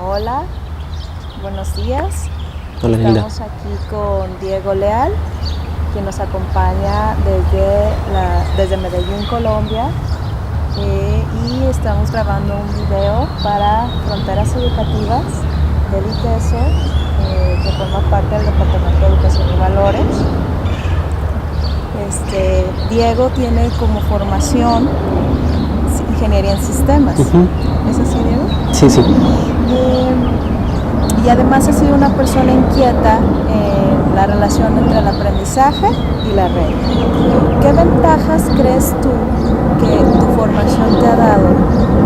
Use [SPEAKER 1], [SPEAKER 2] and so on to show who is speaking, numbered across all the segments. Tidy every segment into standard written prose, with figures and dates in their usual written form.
[SPEAKER 1] Hola, buenos días.
[SPEAKER 2] Hola, Linda.
[SPEAKER 1] Estamos aquí con Diego Leal, quien nos acompaña desde Medellín, Colombia, y estamos grabando un video para Fronteras Educativas del ITESO, que forma parte del Departamento de Educación y Valores. Diego tiene como formación ingeniería en sistemas. ¿Es así, Diego?
[SPEAKER 2] Sí, sí.
[SPEAKER 1] Y además ha sido una persona inquieta en la relación entre el aprendizaje y la red. ¿Qué ventajas crees tú que tu formación te ha dado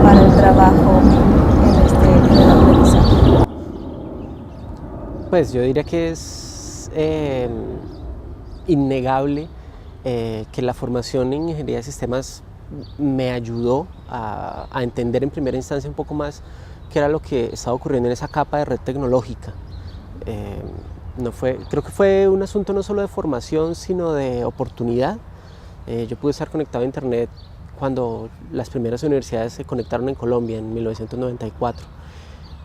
[SPEAKER 1] para el trabajo en el aprendizaje?
[SPEAKER 2] Pues yo diría que es innegable que la formación en ingeniería de sistemas me ayudó a entender en primera instancia un poco más qué era lo que estaba ocurriendo en esa capa de red tecnológica. Creo que fue un asunto no solo de formación, sino de oportunidad. Yo pude estar conectado a internet cuando las primeras universidades se conectaron en Colombia en 1994.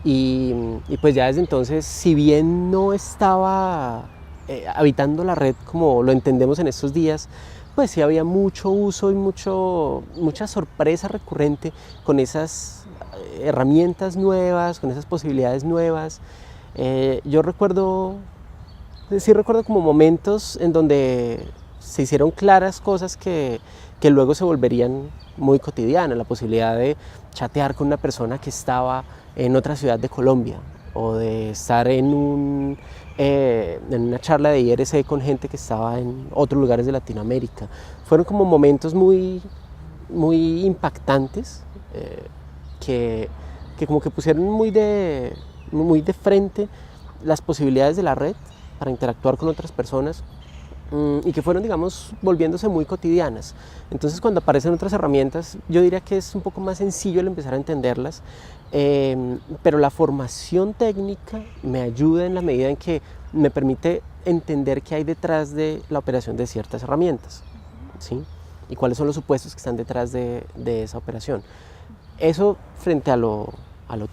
[SPEAKER 2] Y pues ya desde entonces, si bien no estaba habitando la red como lo entendemos en estos días, pues sí había mucho uso y mucha sorpresa recurrente con esas herramientas nuevas, con esas posibilidades nuevas. Yo recuerdo como momentos en donde se hicieron claras cosas que luego se volverían muy cotidianas. La posibilidad de chatear con una persona que estaba en otra ciudad de Colombia, o de estar en una charla de IRC con gente que estaba en otros lugares de Latinoamérica. Fueron como momentos muy impactantes, que como que pusieron muy de frente las posibilidades de la red para interactuar con otras personas, y que fueron, digamos, volviéndose muy cotidianas. Entonces, cuando aparecen otras herramientas, yo diría que es un poco más sencillo el empezar a entenderlas, pero la formación técnica me ayuda en la medida en que me permite entender qué hay detrás de la operación de ciertas herramientas, ¿sí? Y cuáles son los supuestos que están detrás de esa operación. Eso frente a lo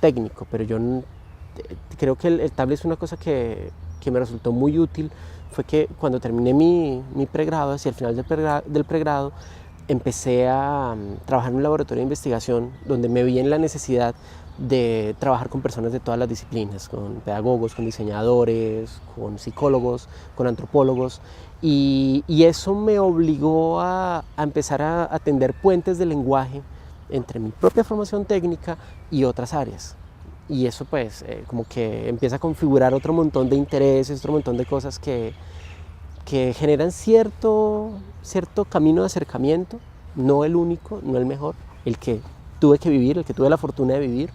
[SPEAKER 2] técnico, pero yo creo que tal vez una cosa que me resultó muy útil fue que cuando terminé mi pregrado, hacia el final del pregrado, empecé a trabajar en un laboratorio de investigación donde me vi en la necesidad de trabajar con personas de todas las disciplinas, con pedagogos, con diseñadores, con psicólogos, con antropólogos, y eso me obligó a empezar a tender puentes de lenguaje entre mi propia formación técnica y otras áreas. Y eso pues como que empieza a configurar otro montón de intereses, otro montón de cosas que generan cierto camino de acercamiento, no el único, no el mejor, el que tuve que vivir, el que tuve la fortuna de vivir,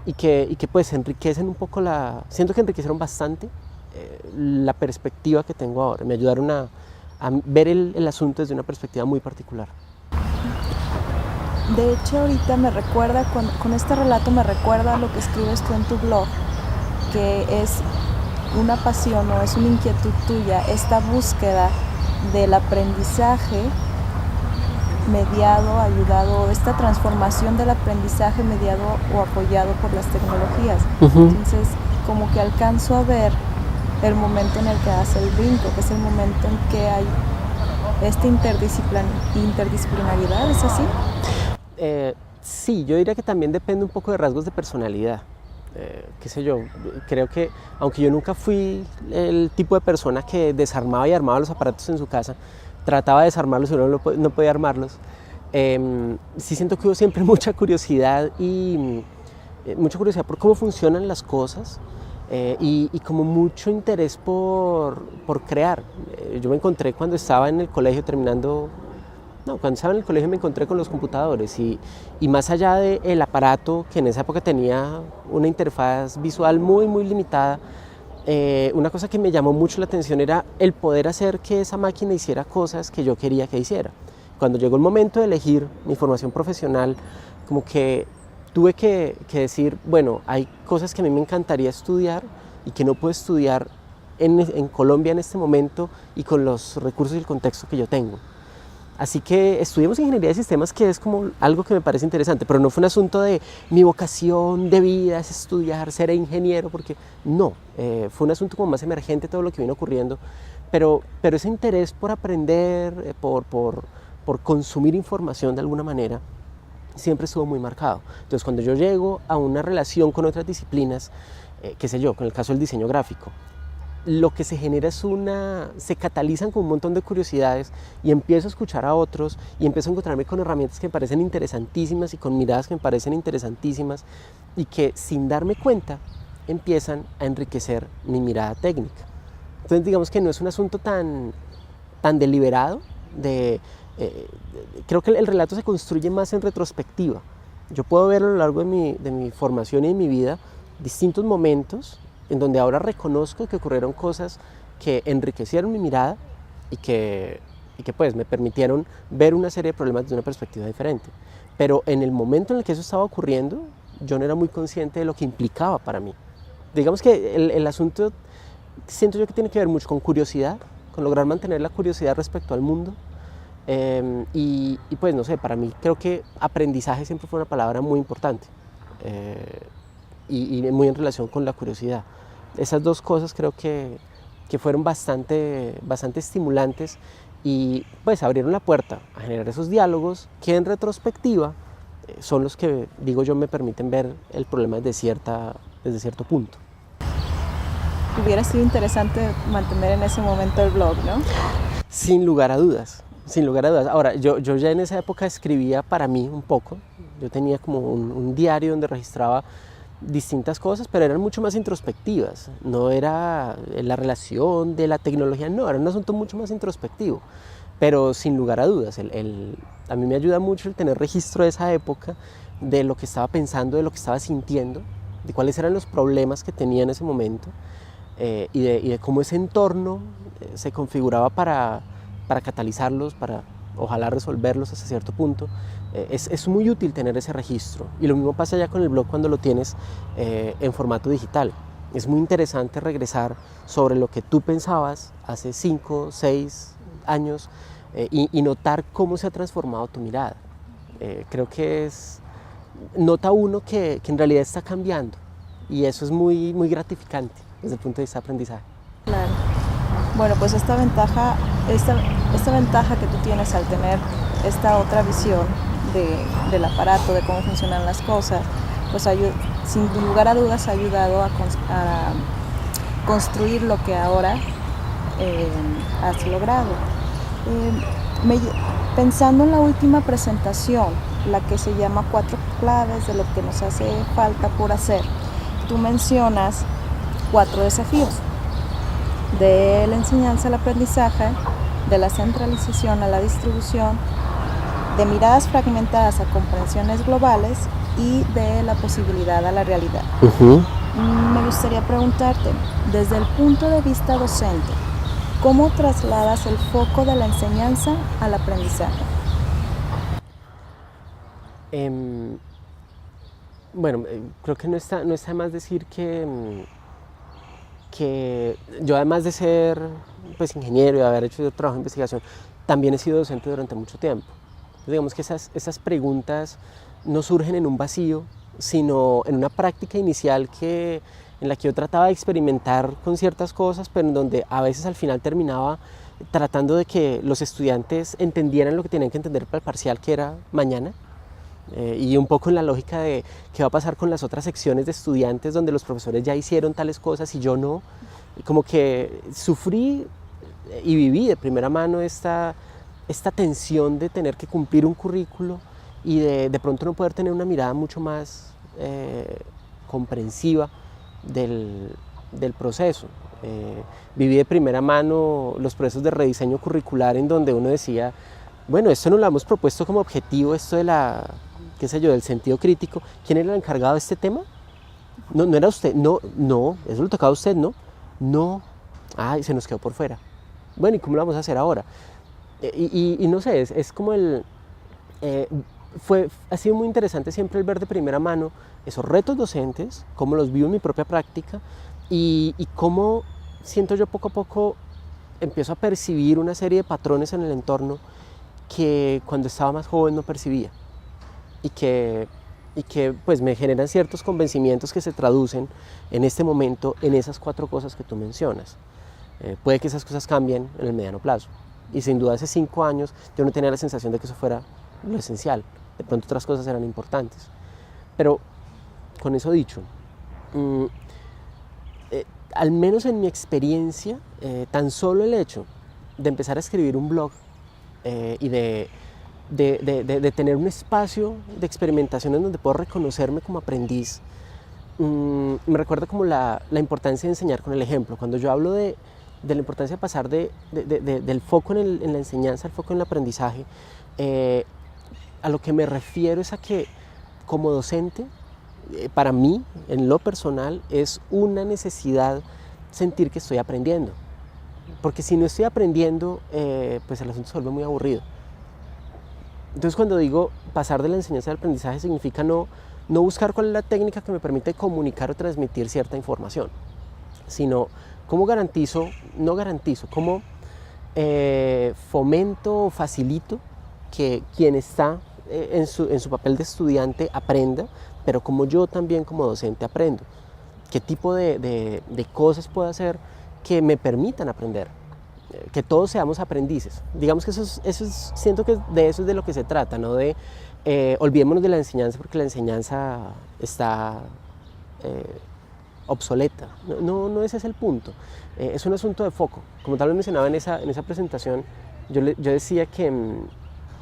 [SPEAKER 2] y que pues enriquecen un poco siento que enriquecieron bastante la perspectiva que tengo ahora, me ayudaron a ver el asunto desde una perspectiva muy particular.
[SPEAKER 1] De hecho, ahorita me recuerda, con este relato me recuerda lo que escribes tú en tu blog, que es una pasión o es una inquietud tuya, esta búsqueda del aprendizaje mediado, ayudado, esta transformación del aprendizaje mediado o apoyado por las tecnologías. Entonces, como que alcanzo a ver el momento en el que hace el brinco, que es el momento en que hay esta interdisciplinaridad, ¿es así?
[SPEAKER 2] Sí, yo diría que también depende un poco de rasgos de personalidad. Qué sé yo, creo que aunque yo nunca fui el tipo de persona que desarmaba y armaba los aparatos en su casa, trataba de desarmarlos y no podía armarlos, sí siento que hubo siempre mucha curiosidad por cómo funcionan las cosas, y como mucho interés por crear. Yo me encontré cuando estaba en el colegio cuando estaba en el colegio me encontré con los computadores, y más allá del aparato, que en esa época tenía una interfaz visual muy limitada, una cosa que me llamó mucho la atención era el poder hacer que esa máquina hiciera cosas que yo quería que hiciera. Cuando llegó el momento de elegir mi formación profesional, como que tuve que decir, bueno, hay cosas que a mí me encantaría estudiar y que no puedo estudiar en Colombia en este momento y con los recursos y el contexto que yo tengo. Así que estudiamos ingeniería de sistemas, que es como algo que me parece interesante, pero no fue un asunto de mi vocación de vida es estudiar, ser ingeniero, porque no, fue un asunto como más emergente todo lo que vino ocurriendo, pero ese interés por aprender, por consumir información de alguna manera, siempre estuvo muy marcado. Entonces cuando yo llego a una relación con otras disciplinas, qué sé yo, con el caso del diseño gráfico, lo que se genera es se catalizan con un montón de curiosidades y empiezo a escuchar a otros y empiezo a encontrarme con herramientas que me parecen interesantísimas y con miradas que me parecen interesantísimas y que sin darme cuenta empiezan a enriquecer mi mirada técnica. Entonces digamos que no es un asunto tan deliberado, creo que el relato se construye más en retrospectiva. Yo puedo ver a lo largo de mi formación y de mi vida distintos momentos en donde ahora reconozco que ocurrieron cosas que enriquecieron mi mirada y que pues me permitieron ver una serie de problemas desde una perspectiva diferente. Pero en el momento en el que eso estaba ocurriendo, yo no era muy consciente de lo que implicaba para mí. Digamos que el asunto siento yo que tiene que ver mucho con curiosidad, con lograr mantener la curiosidad respecto al mundo. Y pues no sé, para mí creo que aprendizaje siempre fue una palabra muy importante y muy en relación con la curiosidad. Esas dos cosas creo que fueron bastante estimulantes y pues abrieron la puerta a generar esos diálogos que en retrospectiva son los que, digo yo, me permiten ver el problema desde cierto punto.
[SPEAKER 1] Hubiera sido interesante mantener en ese momento el blog, ¿no?
[SPEAKER 2] Sin lugar a dudas, sin lugar a dudas. Ahora, yo ya en esa época escribía para mí un poco. Yo tenía como un diario donde registraba distintas cosas, pero eran mucho más introspectivas. No era la relación de la tecnología, no, era un asunto mucho más introspectivo. Pero sin lugar a dudas, a mí me ayuda mucho el tener registro de esa época, de lo que estaba pensando, de lo que estaba sintiendo, de cuáles eran los problemas que tenía en ese momento y de cómo ese entorno se configuraba para catalizarlos, para ojalá resolverlos hasta cierto punto. Es muy útil tener ese registro y lo mismo pasa ya con el blog cuando lo tienes en formato digital. Es muy interesante regresar sobre lo que tú pensabas hace 5, 6 años y notar cómo se ha transformado tu mirada. Creo que nota uno que en realidad está cambiando y eso es muy, muy gratificante desde el punto de vista de aprendizaje.
[SPEAKER 1] Claro. Bueno, pues esta ventaja que tú tienes al tener esta otra visión del aparato, de cómo funcionan las cosas, pues sin lugar a dudas ha ayudado a construir lo que ahora has logrado. Pensando en la última presentación, la que se llama 4 claves de lo que nos hace falta por hacer, tú mencionas 4 desafíos: de la enseñanza al aprendizaje, de la centralización a la distribución, de miradas fragmentadas a comprensiones globales y de la posibilidad a la realidad. Me gustaría preguntarte, desde el punto de vista docente, ¿cómo trasladas el foco de la enseñanza al aprendizaje?
[SPEAKER 2] Bueno, creo que no está de más decir que yo, además de ser pues, ingeniero y haber hecho trabajo de investigación, también he sido docente durante mucho tiempo. Entonces, digamos que esas preguntas no surgen en un vacío, sino en una práctica inicial en la que yo trataba de experimentar con ciertas cosas, pero en donde a veces al final terminaba tratando de que los estudiantes entendieran lo que tenían que entender para el parcial, que era mañana. Y un poco en la lógica de qué va a pasar con las otras secciones de estudiantes donde los profesores ya hicieron tales cosas y yo no. Como que sufrí y viví de primera mano esta tensión de tener que cumplir un currículo y de pronto no poder tener una mirada mucho más comprensiva del proceso. Viví de primera mano los procesos de rediseño curricular en donde uno decía, bueno, esto nos lo hemos propuesto como objetivo, esto de qué sé yo, del sentido crítico. ¿Quién era el encargado de este tema? No era usted. No, eso lo tocaba a usted, ¿no? No. Ay, se nos quedó por fuera. Bueno, ¿y cómo lo vamos a hacer ahora? Y no sé, es como ha sido muy interesante siempre el ver de primera mano esos retos docentes, cómo los vivo en mi propia práctica y cómo siento yo poco a poco empiezo a percibir una serie de patrones en el entorno que cuando estaba más joven no percibía y que pues me generan ciertos convencimientos que se traducen en este momento en esas 4 cosas que tú mencionas. Puede que esas cosas cambien en el mediano plazo y sin duda hace 5 años yo no tenía la sensación de que eso fuera lo esencial, de pronto otras cosas eran importantes. Pero con eso dicho, al menos en mi experiencia, tan solo el hecho de empezar a escribir un blog y de tener un espacio de experimentación en donde puedo reconocerme como aprendiz, me recuerda como la importancia de enseñar con el ejemplo. Cuando yo hablo de la importancia de pasar del foco en la enseñanza al foco en el aprendizaje, a lo que me refiero es a que como docente, para mí, en lo personal, es una necesidad sentir que estoy aprendiendo. Porque si no estoy aprendiendo, pues el asunto se vuelve muy aburrido. Entonces cuando digo pasar de la enseñanza al aprendizaje significa no buscar cuál es la técnica que me permite comunicar o transmitir cierta información, sino cómo cómo fomento o facilito que quien está en su papel de estudiante aprenda, pero como yo también como docente aprendo. ¿Qué tipo de cosas puedo hacer que me permitan aprender? Que todos seamos aprendices. Digamos que siento que de eso es de lo que se trata, no de olvidémonos de la enseñanza porque la enseñanza está obsoleta. No ese es el punto. Es un asunto de foco. Como tal vez mencionaba en esa presentación, yo decía que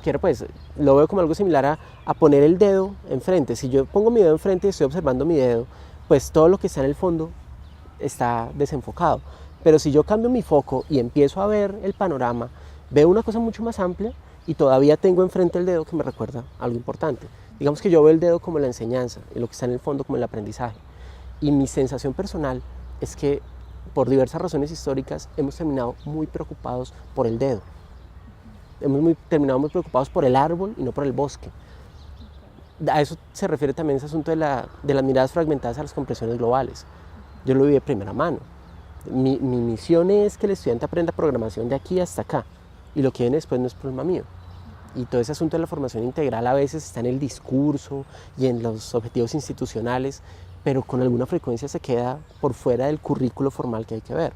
[SPEAKER 2] era, pues, lo veo como algo similar a poner el dedo enfrente. Si yo pongo mi dedo enfrente y estoy observando mi dedo, pues todo lo que está en el fondo está desenfocado. Pero si yo cambio mi foco y empiezo a ver el panorama, veo una cosa mucho más amplia y todavía tengo enfrente el dedo que me recuerda algo importante. Digamos que yo veo el dedo como la enseñanza y lo que está en el fondo como el aprendizaje. Y mi sensación personal es que por diversas razones históricas hemos terminado muy preocupados por el dedo. Terminado muy preocupados por el árbol y no por el bosque. A eso se refiere también ese asunto de las miradas fragmentadas a las compresiones globales. Yo lo vi de primera mano. Mi misión es que el estudiante aprenda programación de aquí hasta acá y lo que viene después no es problema mío. Y todo ese asunto de la formación integral a veces está en el discurso y en los objetivos institucionales, pero con alguna frecuencia se queda por fuera del currículo formal que hay que ver.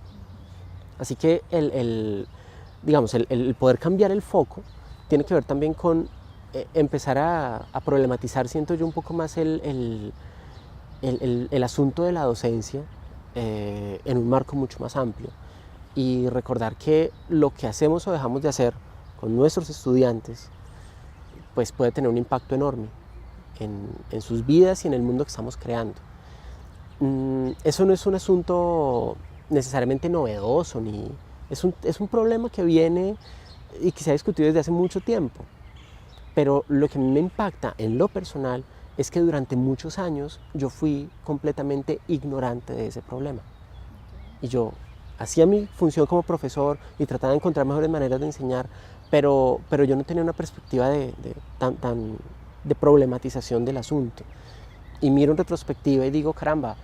[SPEAKER 2] Así que el poder cambiar el foco tiene que ver también con empezar a problematizar, siento yo, un poco más el asunto de la docencia en un marco mucho más amplio y recordar que lo que hacemos o dejamos de hacer con nuestros estudiantes pues puede tener un impacto enorme en sus vidas y en el mundo que estamos creando. Eso no es un asunto necesariamente novedoso, es un problema que viene y que se ha discutido desde hace mucho tiempo, pero lo que me impacta en lo personal es que durante muchos años yo fui completamente ignorante de ese problema. Y yo hacía mi función como profesor y trataba de encontrar mejores maneras de enseñar, pero yo no tenía una perspectiva de problematización del asunto. Y miro en retrospectiva y digo, caramba,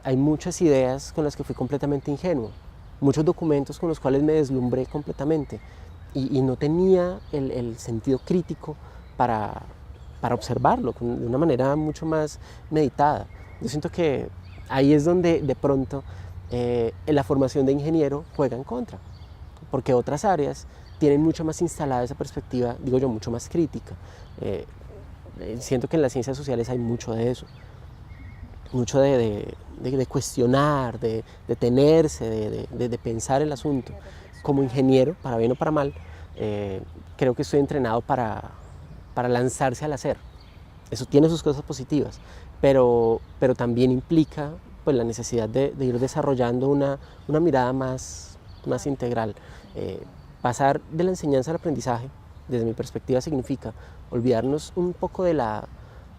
[SPEAKER 2] hay muchas ideas con las que fui completamente ingenuo, muchos documentos con los cuales me deslumbré completamente y no tenía el sentido crítico para observarlo de una manera mucho más meditada. Yo siento que ahí es donde de pronto la formación de ingeniero juega en contra, porque otras áreas tienen mucho más instalada esa perspectiva, digo yo, mucho más crítica. Siento que en las ciencias sociales hay mucho de eso, mucho de cuestionar, de detenerse, de pensar el asunto. Como ingeniero, para bien o para mal, creo que estoy entrenado para lanzarse al hacer. Eso tiene sus cosas positivas, pero también implica pues, la necesidad de ir desarrollando una mirada más integral. Pasar de la enseñanza al aprendizaje, desde mi perspectiva, significa olvidarnos un poco de la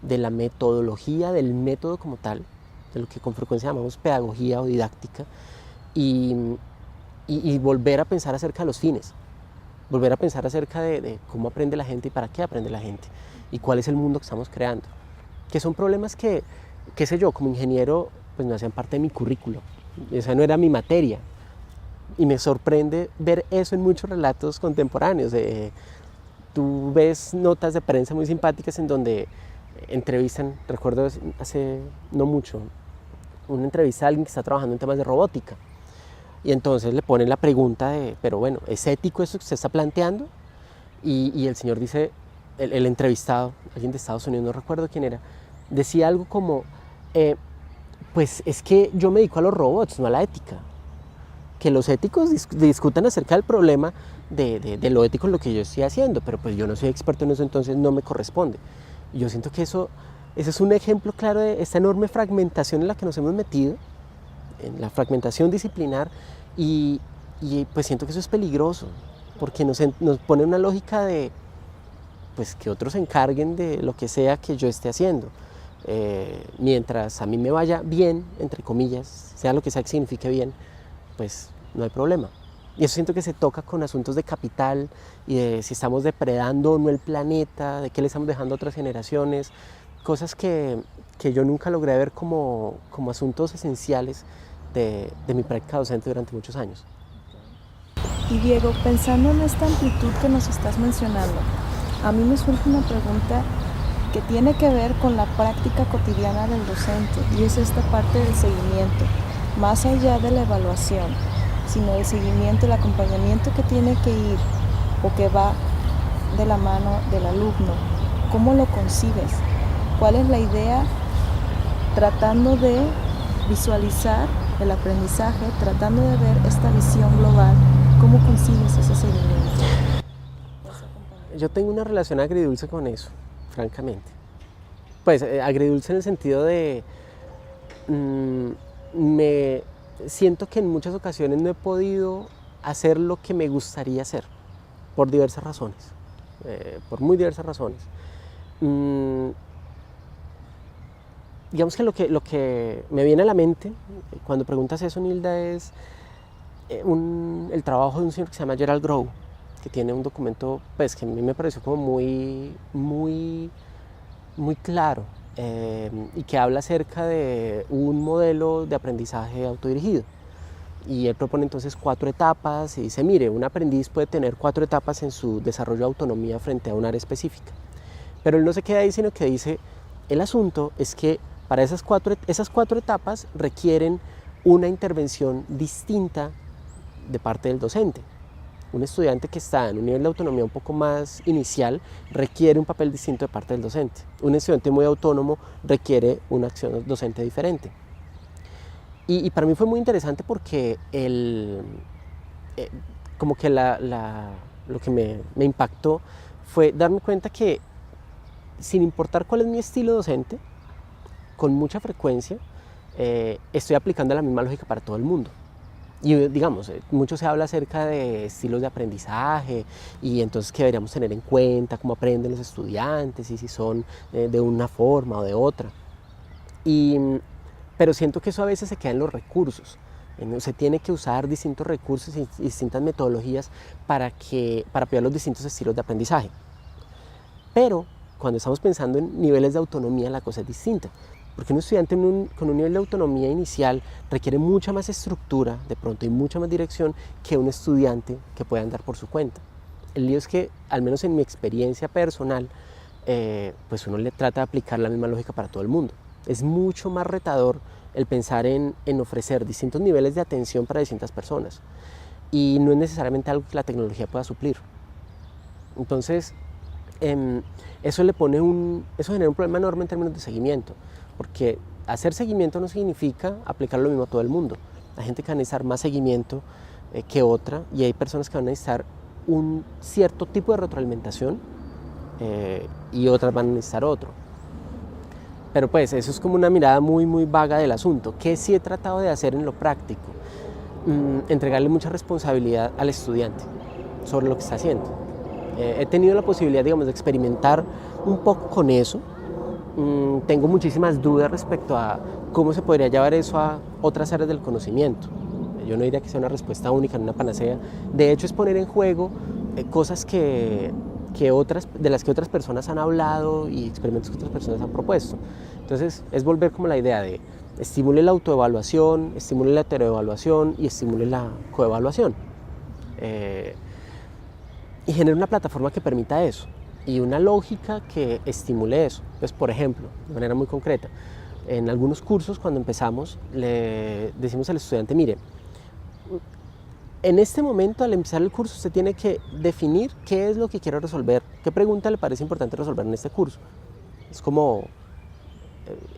[SPEAKER 2] metodología, del método como tal, de lo que con frecuencia llamamos pedagogía o didáctica, y volver a pensar acerca de los fines, volver a pensar acerca de cómo aprende la gente y para qué aprende la gente, y cuál es el mundo que estamos creando, que son problemas que, qué sé yo, como ingeniero, pues no hacían parte de mi currículo, esa no era mi materia, y me sorprende ver eso en muchos relatos contemporáneos. tú ves notas de prensa muy simpáticas en donde entrevistan, recuerdo hace no mucho, una entrevista a alguien que está trabajando en temas de robótica. Y entonces le ponen la pregunta de, pero bueno, ¿es ético eso que usted está planteando? Y el señor dice, el entrevistado, alguien de Estados Unidos, no recuerdo quién era, decía algo como, pues es que yo me dedico a los robots, no a la ética. Que los éticos discutan acerca del problema de lo ético en lo que yo estoy haciendo, pero pues yo no soy experto en eso, entonces no me corresponde. Y yo siento que ese es un ejemplo claro de esta enorme fragmentación en la que nos hemos metido, en la fragmentación disciplinar, y pues siento que eso es peligroso, porque nos pone una lógica de pues que otros se encarguen de lo que sea que yo esté haciendo. Mientras a mí me vaya bien, entre comillas, sea lo que sea que signifique bien, pues no hay problema. Y eso siento que se toca con asuntos de capital y de si estamos depredando o no el planeta, de qué le estamos dejando a otras generaciones, cosas que yo nunca logré ver como asuntos esenciales de mi práctica docente durante muchos años.
[SPEAKER 1] Y Diego, pensando en esta amplitud que nos estás mencionando, a mí me surge una pregunta que tiene que ver con la práctica cotidiana del docente, y es esta parte del seguimiento, más allá de la evaluación, sino el seguimiento, el acompañamiento que tiene que ir o que va de la mano del alumno. ¿Cómo lo concibes? ¿Cuál es la idea? Tratando de visualizar el aprendizaje, tratando de ver esta visión global, ¿cómo consigues ese seguimiento?
[SPEAKER 2] Yo tengo una relación agridulce con eso, francamente. Pues agridulce en el sentido de me siento que en muchas ocasiones no he podido hacer lo que me gustaría hacer, por diversas razones, por muy diversas razones. Digamos que lo que me viene a la mente cuando preguntas eso, Nilda, es el trabajo de un señor que se llama Gerald Grow, que tiene un documento pues, que a mí me pareció como muy claro, y que habla acerca de un modelo de aprendizaje autodirigido. Y él propone entonces 4 etapas y dice, mire, un aprendiz puede tener 4 etapas en su desarrollo de autonomía frente a un área específica. Pero él no se queda ahí, sino que dice, el asunto es que para esas cuatro etapas requieren una intervención distinta de parte del docente. Un estudiante que está en un nivel de autonomía un poco más inicial requiere un papel distinto de parte del docente. Un estudiante muy autónomo requiere una acción docente diferente. Y para mí fue muy interesante porque como que lo que me impactó fue darme cuenta que sin importar cuál es mi estilo docente, con mucha frecuencia estoy aplicando la misma lógica para todo el mundo. Y digamos, mucho se habla acerca de estilos de aprendizaje y entonces qué deberíamos tener en cuenta, cómo aprenden los estudiantes y si son de una forma o de otra. Pero siento que eso a veces se queda en los recursos. Se tiene que usar distintos recursos y distintas metodologías para apoyar los distintos estilos de aprendizaje. Pero cuando estamos pensando en niveles de autonomía, la cosa es distinta. Porque un estudiante con un nivel de autonomía inicial requiere mucha más estructura, de pronto, y mucha más dirección que un estudiante que pueda andar por su cuenta. El lío es que, al menos en mi experiencia personal, pues uno le trata de aplicar la misma lógica para todo el mundo. Es mucho más retador el pensar en ofrecer distintos niveles de atención para distintas personas. Y no es necesariamente algo que la tecnología pueda suplir. Entonces, eso genera un problema enorme en términos de seguimiento. Porque hacer seguimiento no significa aplicar lo mismo a todo el mundo. Hay gente que va a necesitar más seguimiento que otra y hay personas que van a necesitar un cierto tipo de retroalimentación y otras van a necesitar otro. Pero pues eso es como una mirada muy vaga del asunto. ¿Qué sí he tratado de hacer en lo práctico? Entregarle mucha responsabilidad al estudiante sobre lo que está haciendo. He tenido la posibilidad, digamos, de experimentar un poco con eso. Tengo muchísimas dudas respecto a cómo se podría llevar eso a otras áreas del conocimiento. Yo no diría que sea una respuesta única, una panacea. De hecho, es poner en juego cosas de las que otras personas han hablado y experimentos que otras personas han propuesto. Entonces, es volver como la idea de estimule la autoevaluación, estimule la heteroevaluación y estimule la coevaluación. y genera una plataforma que permita eso y una lógica que estimule eso. Entonces, por ejemplo, de manera muy concreta, en algunos cursos cuando empezamos le decimos al estudiante, mire, en este momento al empezar el curso usted tiene que definir qué es lo que quiere resolver, qué pregunta le parece importante resolver en este curso. Es como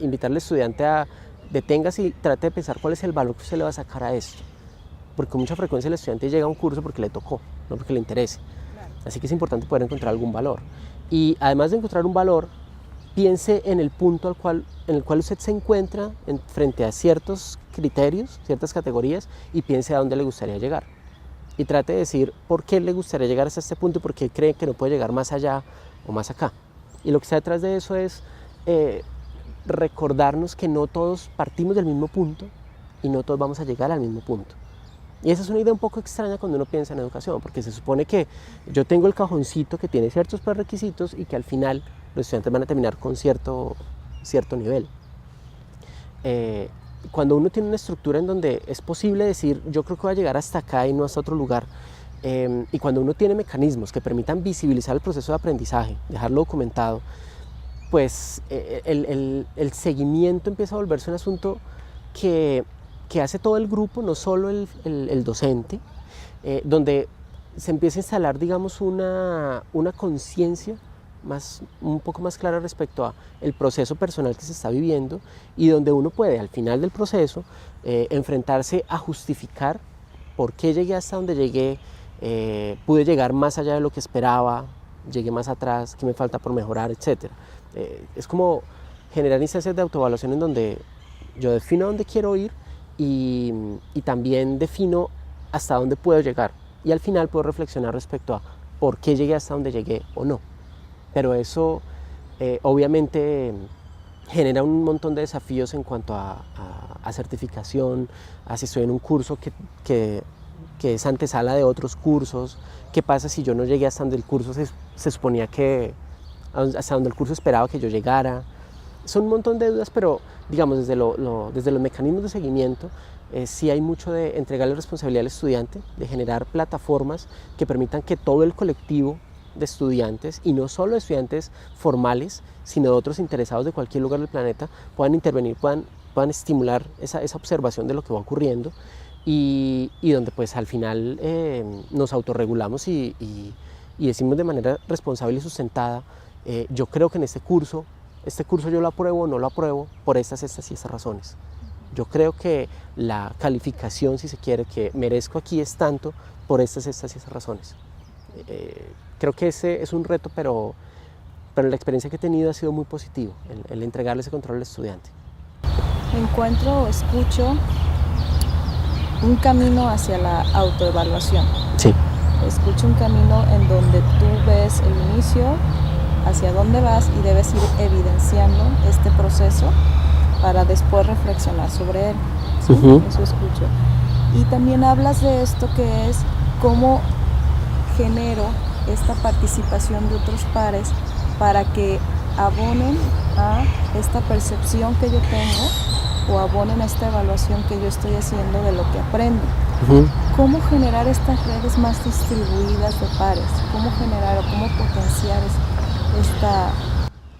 [SPEAKER 2] invitarle al estudiante a deténgase y trate de pensar cuál es el valor que usted le va a sacar a esto. Porque con mucha frecuencia el estudiante llega a un curso porque le tocó, no porque le interese. Así que es importante poder encontrar algún valor. Y además de encontrar un valor, piense en el punto en el cual usted se encuentra frente a ciertos criterios, ciertas categorías, y piense a dónde le gustaría llegar. Y trate de decir por qué le gustaría llegar hasta este punto y por qué cree que no puede llegar más allá o más acá. Y lo que está detrás de eso es recordarnos que no todos partimos del mismo punto y no todos vamos a llegar al mismo punto. Y esa es una idea un poco extraña cuando uno piensa en educación, porque se supone que yo tengo el cajoncito que tiene ciertos prerequisitos y que al final los estudiantes van a terminar con cierto nivel. Cuando uno tiene una estructura en donde es posible decir, yo creo que voy a llegar hasta acá y no hasta otro lugar, y cuando uno tiene mecanismos que permitan visibilizar el proceso de aprendizaje, dejarlo documentado, pues el seguimiento empieza a volverse un asunto que hace todo el grupo, no solo el docente, donde se empieza a instalar, digamos, una conciencia un poco más clara respecto a el proceso personal que se está viviendo y donde uno puede, al final del proceso, enfrentarse a justificar por qué llegué hasta donde llegué, pude llegar más allá de lo que esperaba, llegué más atrás, qué me falta por mejorar, etc. Es como generar instancias de autoevaluación en donde yo defino a dónde quiero ir y también defino hasta dónde puedo llegar. Y al final puedo reflexionar respecto a por qué llegué hasta donde llegué o no. Pero eso obviamente genera un montón de desafíos en cuanto a certificación, a si estoy en un curso que es antesala de otros cursos, qué pasa si yo no llegué hasta donde el curso se suponía hasta donde el curso esperaba que yo llegara. Son un montón de dudas, pero digamos desde los mecanismos de seguimiento sí hay mucho de entregarle responsabilidad al estudiante, de generar plataformas que permitan que todo el colectivo de estudiantes, y no solo estudiantes formales, sino de otros interesados de cualquier lugar del planeta, puedan intervenir, puedan estimular esa observación de lo que va ocurriendo y donde pues al final nos autorregulamos y decimos de manera responsable y sustentada, yo creo que en este curso yo lo apruebo o no lo apruebo por estas y estas razones. Yo creo que la calificación, si se quiere, que merezco aquí es tanto por estas y estas razones. Creo que ese es un reto, pero la experiencia que he tenido ha sido muy positiva, el entregarle ese control al estudiante.
[SPEAKER 1] Encuentro o escucho un camino hacia la autoevaluación.
[SPEAKER 2] Sí.
[SPEAKER 1] Escucho un camino en donde tú ves el inicio, hacia dónde vas y debes ir evidenciando este proceso para después reflexionar sobre él. ¿Sí? Eso escucho. Y también hablas de esto que es cómo genero esta participación de otros pares para que abonen a esta percepción que yo tengo o abonen a esta evaluación que yo estoy haciendo de lo que aprendo. ¿Cómo generar estas redes más distribuidas de pares? ¿Cómo generar o cómo potenciar esta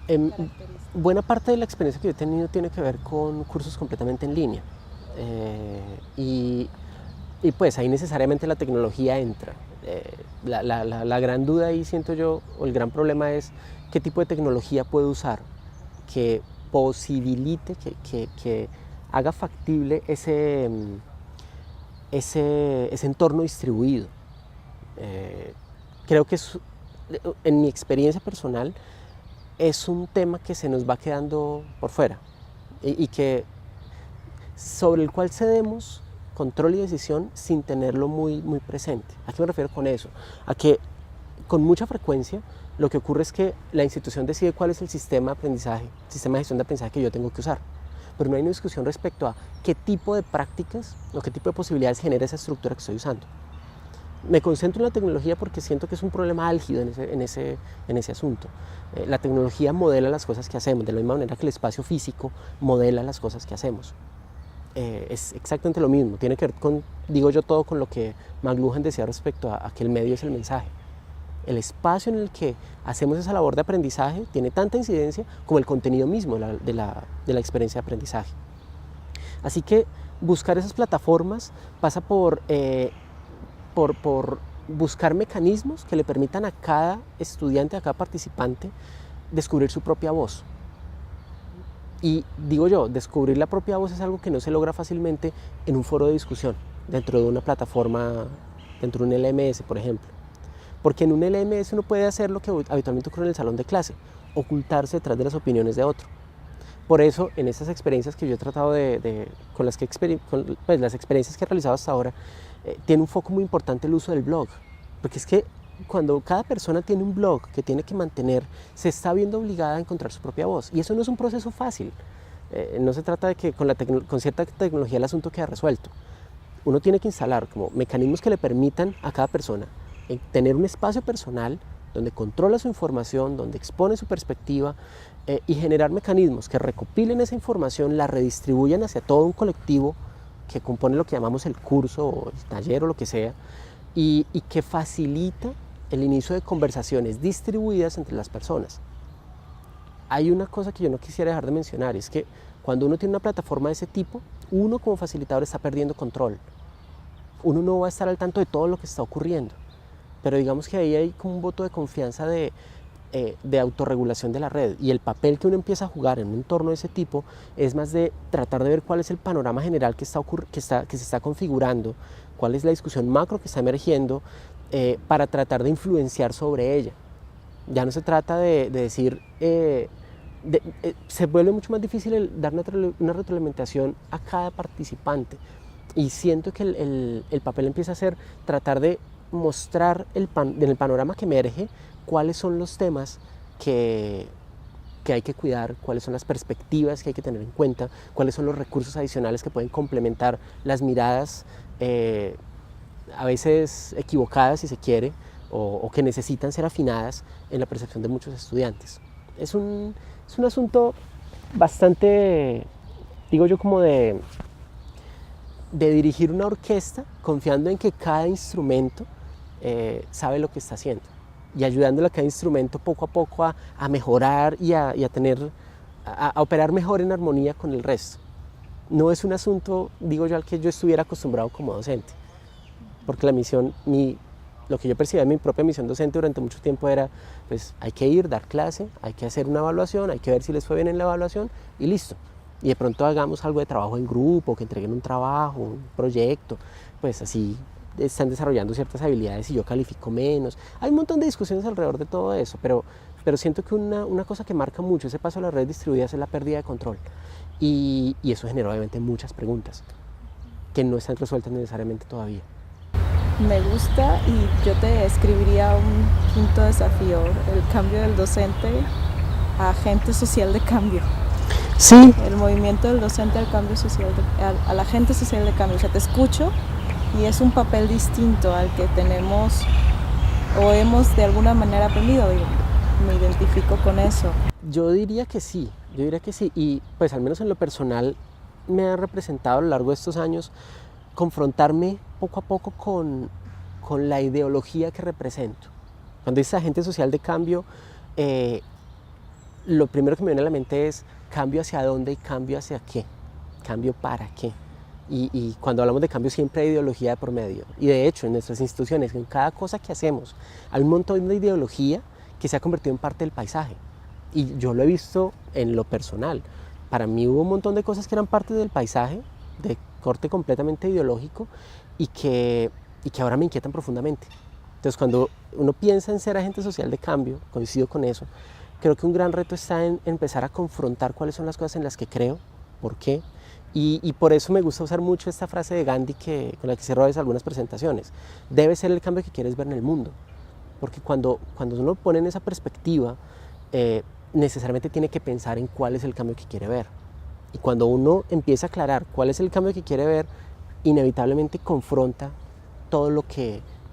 [SPEAKER 1] característica?
[SPEAKER 2] Buena parte de la experiencia que yo he tenido tiene que ver con cursos completamente en línea. Y pues ahí necesariamente la tecnología entra. La gran duda ahí, siento yo, o el gran problema es qué tipo de tecnología puedo usar que posibilite, que haga factible ese entorno distribuido. Creo que en mi experiencia personal es un tema que se nos va quedando por fuera y que sobre el cual cedemos control y decisión sin tenerlo muy presente. ¿A qué me refiero con eso? A que con mucha frecuencia lo que ocurre es que la institución decide cuál es el sistema de gestión de aprendizaje que yo tengo que usar, pero no hay una discusión respecto a qué tipo de prácticas o qué tipo de posibilidades genera esa estructura que estoy usando. Me concentro en la tecnología porque siento que es un problema álgido en ese asunto. La tecnología modela las cosas que hacemos, de la misma manera que el espacio físico modela las cosas que hacemos. Es exactamente lo mismo, tiene que ver con, digo yo, todo con lo que McLuhan decía respecto a que el medio es el mensaje. el espacio en el que hacemos esa labor de aprendizaje tiene tanta incidencia como el contenido mismo de la experiencia de aprendizaje. Así que buscar esas plataformas pasa por buscar mecanismos que le permitan a cada estudiante, a cada participante, descubrir su propia voz. Y digo yo, descubrir la propia voz es algo que no se logra fácilmente en un foro de discusión, dentro de una plataforma, dentro de un LMS, por ejemplo. Porque en un LMS uno puede hacer lo que habitualmente ocurre en el salón de clase, ocultarse detrás de las opiniones de otro. Por eso, en estas experiencias que yo he tratado con las experiencias que he realizado hasta ahora, tiene un foco muy importante el uso del blog. Porque es que cuando cada persona tiene un blog que tiene que mantener, se está viendo obligada a encontrar su propia voz. Y eso no es un proceso fácil. No se trata de que con cierta tecnología el asunto quede resuelto. Uno tiene que instalar como mecanismos que le permitan a cada persona tener un espacio personal donde controla su información, donde expone su perspectiva y generar mecanismos que recopilen esa información, la redistribuyan hacia todo un colectivo que compone lo que llamamos el curso o el taller o lo que sea, y que facilita el inicio de conversaciones distribuidas entre las personas. Hay una cosa que yo no quisiera dejar de mencionar, es que cuando uno tiene una plataforma de ese tipo, uno como facilitador está perdiendo control. Uno no va a estar al tanto de todo lo que está ocurriendo, pero digamos que ahí hay como un voto de confianza de autorregulación de la red, y el papel que uno empieza a jugar en un entorno de ese tipo es más de tratar de ver cuál es el panorama general que se está configurando, cuál es la discusión macro que está emergiendo, para tratar de influenciar sobre ella. Ya no se trata de decir, se vuelve mucho más difícil dar una retroalimentación a cada participante, y siento que el papel empieza a ser tratar de mostrar en el panorama que emerge cuáles son los temas que hay que cuidar, cuáles son las perspectivas que hay que tener en cuenta, cuáles son los recursos adicionales que pueden complementar las miradas a veces equivocadas, si se quiere, o que necesitan ser afinadas en la percepción de muchos estudiantes. Es un asunto bastante, digo yo, como de dirigir una orquesta confiando en que cada instrumento sabe lo que está haciendo, y ayudándole a cada instrumento poco a poco a mejorar y a operar mejor en armonía con el resto. No es un asunto, digo yo, al que yo estuviera acostumbrado como docente, porque lo que yo percibía de mi propia misión docente durante mucho tiempo era, pues hay que ir, dar clase, hay que hacer una evaluación, hay que ver si les fue bien en la evaluación y listo. Y de pronto hagamos algo de trabajo en grupo, que entreguen un trabajo, un proyecto, pues así están desarrollando ciertas habilidades y yo califico menos. Hay un montón de discusiones alrededor de todo eso, pero siento que una cosa que marca mucho ese paso a las redes distribuidas es la pérdida de control. Y eso genera obviamente muchas preguntas que no están resueltas necesariamente todavía.
[SPEAKER 1] Me gusta, y yo te escribiría un quinto desafío: el cambio del docente a agente social de cambio.
[SPEAKER 2] Sí.
[SPEAKER 1] El movimiento del docente al cambio social, al agente social de cambio. O sea, te escucho y es un papel distinto al que tenemos o hemos de alguna manera aprendido. Me identifico con eso.
[SPEAKER 2] Yo diría que sí, y pues al menos en lo personal me ha representado a lo largo de estos años confrontarme poco a poco con la ideología que represento. Cuando dices agente social de cambio, lo primero que me viene a la mente es cambio hacia dónde y cambio hacia qué, cambio para qué. Y cuando hablamos de cambio siempre hay ideología de por medio. Y de hecho en nuestras instituciones, en cada cosa que hacemos, hay un montón de ideología que se ha convertido en parte del paisaje. Y yo lo he visto en lo personal. Para mí hubo un montón de cosas que eran parte del paisaje, de corte completamente ideológico, y que ahora me inquietan profundamente. Entonces cuando uno piensa en ser agente social de cambio, coincido con eso, creo que un gran reto está en empezar a confrontar cuáles son las cosas en las que creo, por qué, y por eso me gusta usar mucho esta frase de Gandhi con la que cierro a veces algunas presentaciones: debe ser el cambio que quieres ver en el mundo, porque cuando uno pone en esa perspectiva, necesariamente tiene que pensar en cuál es el cambio que quiere ver, y cuando uno empieza a aclarar cuál es el cambio que quiere ver, inevitablemente confronta todas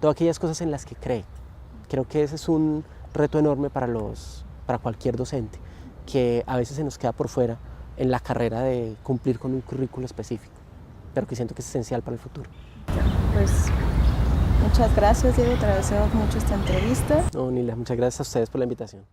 [SPEAKER 2] aquellas cosas en las que cree. Creo que ese es un reto enorme para cualquier docente, que a veces se nos queda por fuera en la carrera de cumplir con un currículo específico, pero que siento que es esencial para el futuro.
[SPEAKER 1] Pues Muchas gracias, Diego, te agradecemos mucho esta entrevista.
[SPEAKER 2] No, Nila, muchas gracias a ustedes por la invitación.